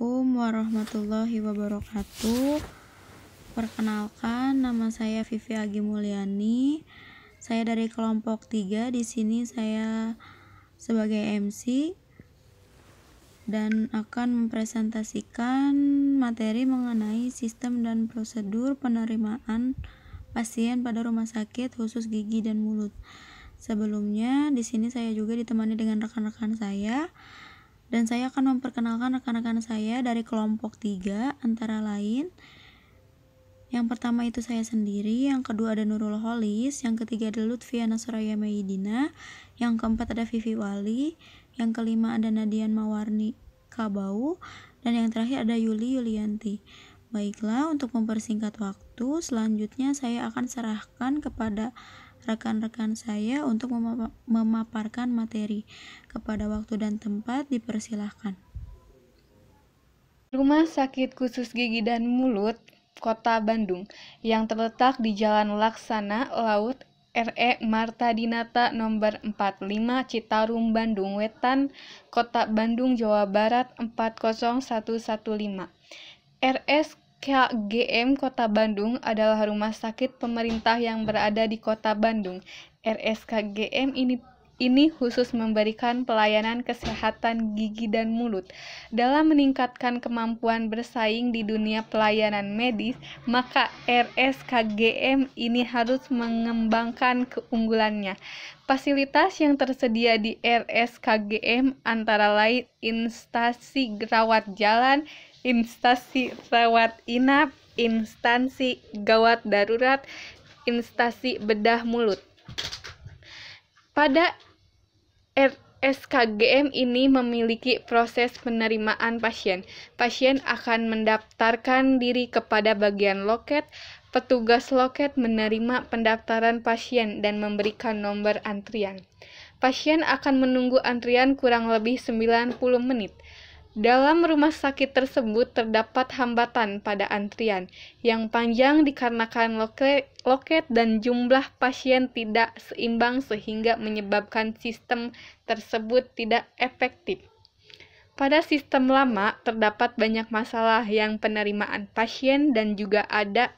Assalamualaikum warahmatullahi wabarakatuh. Perkenalkan, nama saya Vivi Agi Mulyani. Saya dari kelompok 3. Di sini saya sebagai MC dan akan mempresentasikan materi mengenai sistem dan prosedur penerimaan pasien pada rumah sakit khusus gigi dan mulut. Sebelumnya, di sini saya juga ditemani dengan rekan-rekan saya. Dan saya akan memperkenalkan rekan-rekan saya dari kelompok 3, antara lain yang pertama itu saya sendiri, yang kedua ada Nurul Holis, yang ketiga ada Lutfiana Suraya Maidina, yang keempat ada Vivi Wali, yang kelima ada Nadian Mawarni Kabau, dan yang terakhir ada Yuli Yulianti. Baiklah, untuk mempersingkat waktu, selanjutnya saya akan serahkan kepada rekan-rekan saya untuk memaparkan materi. Kepada waktu dan tempat, dipersilahkan. Rumah Sakit Khusus Gigi dan Mulut Kota Bandung yang terletak di Jalan Laksana Laut RE Marta Dinata nomor 45 Citarum Bandung Wetan Kota Bandung Jawa Barat 40115. RSKGM Kota Bandung adalah rumah sakit pemerintah yang berada di Kota Bandung. RSKGM ini khusus memberikan pelayanan kesehatan gigi dan mulut. Dalam meningkatkan kemampuan bersaing di dunia pelayanan medis, maka RSKGM ini harus mengembangkan keunggulannya. Fasilitas yang tersedia di RSKGM antara lain instansi rawat jalan, instansi rawat inap, instansi gawat darurat, instansi bedah mulut. Pada RSKGM ini memiliki proses penerimaan pasien. Pasien akan mendaftarkan diri kepada bagian loket. Petugas loket menerima pendaftaran pasien dan memberikan nomor antrian. Pasien akan menunggu antrian kurang lebih 90 menit. Dalam rumah sakit tersebut terdapat hambatan pada antrian yang panjang dikarenakan loket dan jumlah pasien tidak seimbang sehingga menyebabkan sistem tersebut tidak efektif. Pada sistem lama terdapat banyak masalah yang penerimaan pasien dan juga ada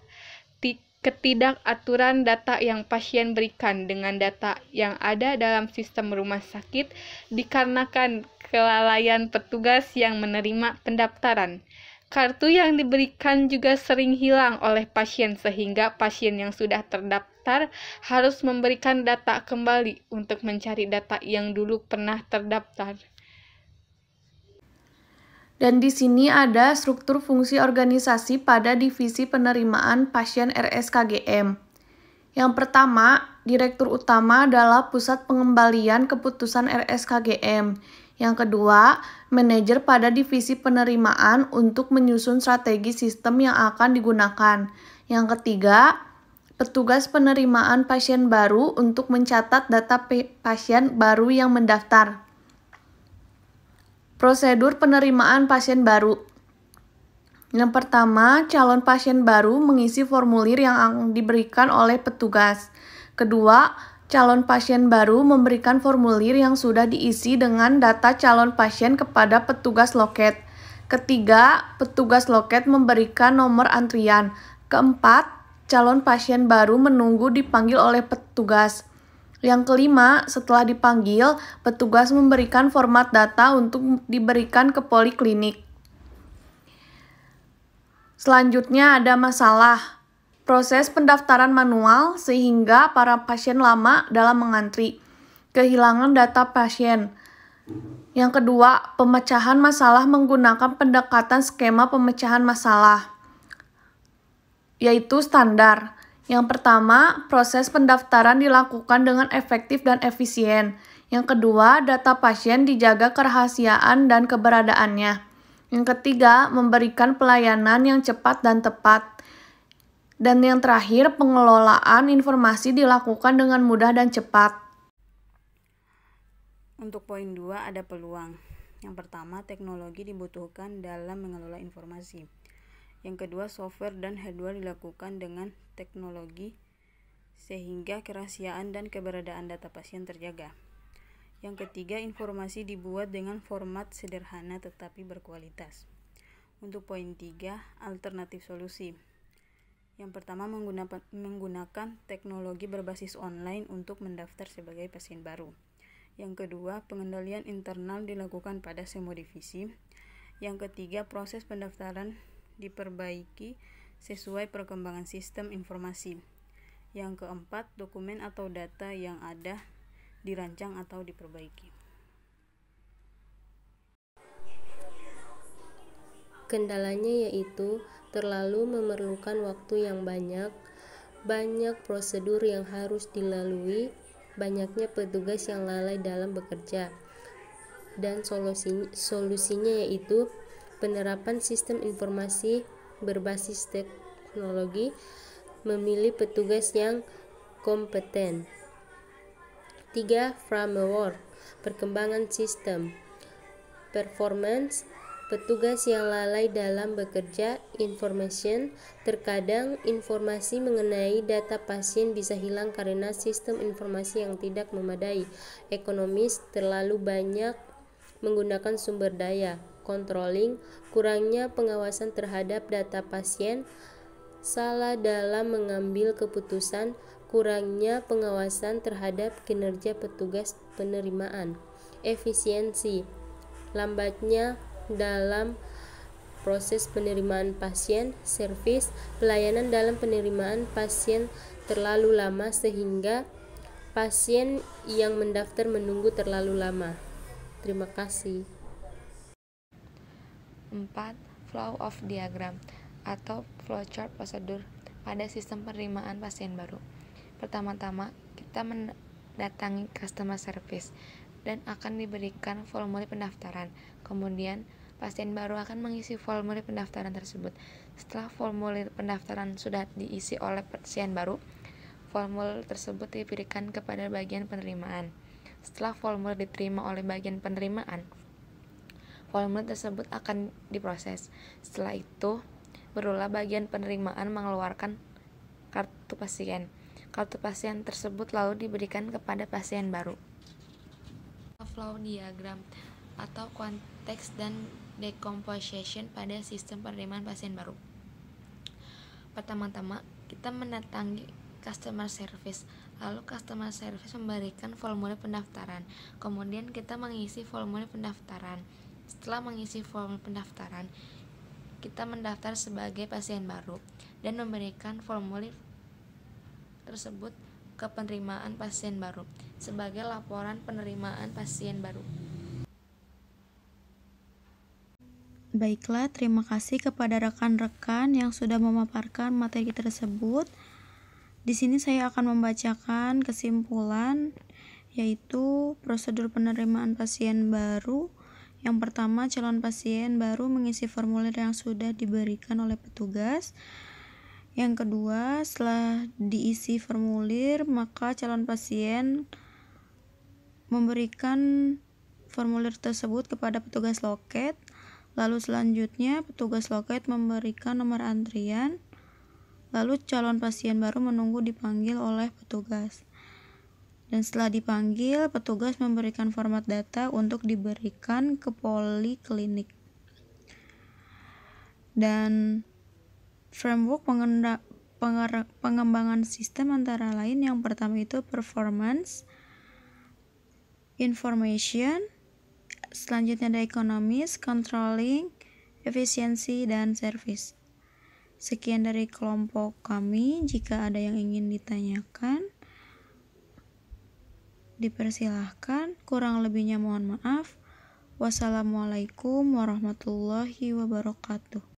ketidakaturan data yang pasien berikan dengan data yang ada dalam sistem rumah sakit dikarenakan kelalaian petugas yang menerima pendaftaran. Kartu yang diberikan juga sering hilang oleh pasien sehingga pasien yang sudah terdaftar harus memberikan data kembali untuk mencari data yang dulu pernah terdaftar. Dan di sini ada struktur fungsi organisasi pada divisi penerimaan pasien RSKGM. Yang pertama, Direktur Utama adalah Pusat Pengembalian Keputusan RSKGM. Yang kedua, manajer pada divisi penerimaan untuk menyusun strategi sistem yang akan digunakan. Yang ketiga, petugas penerimaan pasien baru untuk mencatat data pasien baru yang mendaftar. Prosedur penerimaan pasien baru. Yang pertama, calon pasien baru mengisi formulir yang diberikan oleh petugas. Kedua, calon pasien baru memberikan formulir yang sudah diisi dengan data calon pasien kepada petugas loket. Ketiga, petugas loket memberikan nomor antrian. Keempat, calon pasien baru menunggu dipanggil oleh petugas. Yang kelima, setelah dipanggil, petugas memberikan format data untuk diberikan ke poliklinik. Selanjutnya ada masalah proses pendaftaran manual sehingga para pasien lama dalam mengantri. Kehilangan data pasien. Yang kedua, pemecahan masalah menggunakan pendekatan skema pemecahan masalah, yaitu standar. Yang pertama, proses pendaftaran dilakukan dengan efektif dan efisien. Yang kedua, data pasien dijaga kerahasiaan dan keberadaannya. Yang ketiga, memberikan pelayanan yang cepat dan tepat. Dan yang terakhir, pengelolaan informasi dilakukan dengan mudah dan cepat. Untuk poin 2 ada peluang. Yang pertama, teknologi dibutuhkan dalam mengelola informasi. Yang kedua, software dan hardware dilakukan dengan teknologi sehingga kerahasiaan dan keberadaan data pasien terjaga. Yang ketiga, informasi dibuat dengan format sederhana tetapi berkualitas. Untuk poin 3, alternatif solusi. Yang pertama, menggunakan teknologi berbasis online untuk mendaftar sebagai pasien baru. Yang kedua, pengendalian internal dilakukan pada semua divisi. Yang ketiga, proses pendaftaran diperbaiki sesuai perkembangan sistem informasi. Yang keempat, dokumen atau data yang ada dirancang atau diperbaiki. Kendalanya yaitu terlalu memerlukan waktu yang banyak prosedur yang harus dilalui, banyaknya petugas yang lalai dalam bekerja, dan solusinya yaitu penerapan sistem informasi berbasis teknologi, memilih petugas yang kompeten. 3. Framework, perkembangan sistem, performance, petugas yang lalai dalam bekerja, information, terkadang informasi mengenai data pasien bisa hilang karena sistem informasi yang tidak memadai, ekonomis, terlalu banyak menggunakan sumber daya, controlling, kurangnya pengawasan terhadap data pasien, salah dalam mengambil keputusan, kurangnya pengawasan terhadap kinerja petugas penerimaan, efisiensi, lambatnya dalam proses penerimaan pasien, servis, pelayanan dalam penerimaan pasien terlalu lama sehingga pasien yang mendaftar menunggu terlalu lama. Terima kasih. 4. Flow of diagram atau flowchart prosedur pada sistem penerimaan pasien baru. Pertama-tama, kita mendatangi customer service dan akan diberikan formulir pendaftaran. Kemudian, pasien baru akan mengisi formulir pendaftaran tersebut. Setelah formulir pendaftaran sudah diisi oleh pasien baru, formulir tersebut diberikan kepada bagian penerimaan. Setelah formulir diterima oleh bagian penerimaan, formulir tersebut akan diproses. Setelah itu, barulah bagian penerimaan mengeluarkan kartu pasien. Kartu pasien tersebut lalu diberikan kepada pasien baru. Flow diagram atau konteks dan decomposition pada sistem penerimaan pasien baru. Pertama-tama, kita mendatangi customer service. Lalu customer service memberikan formulir pendaftaran. Kemudian kita mengisi formulir pendaftaran. Setelah mengisi formulir pendaftaran, kita mendaftar sebagai pasien baru dan memberikan formulir tersebut ke penerimaan pasien baru sebagai laporan penerimaan pasien baru. Baiklah, terima kasih kepada rekan-rekan yang sudah memaparkan materi tersebut. Di sini saya akan membacakan kesimpulan, yaitu prosedur penerimaan pasien baru. Yang pertama, calon pasien baru mengisi formulir yang sudah diberikan oleh petugas. Yang kedua, setelah diisi formulir, maka calon pasien memberikan formulir tersebut kepada petugas loket. Lalu selanjutnya, petugas loket memberikan nomor antrian. Lalu calon pasien baru menunggu dipanggil oleh petugas. Dan setelah dipanggil, petugas memberikan format data untuk diberikan ke poliklinik. Dan framework pengembangan sistem antara lain yang pertama itu performance, information, selanjutnya ada economies, controlling, efisiensi, dan service. Sekian dari kelompok kami. Jika ada yang ingin ditanyakan, dipersilahkan. Kurang lebihnya mohon maaf. Wassalamualaikum warahmatullahi wabarakatuh.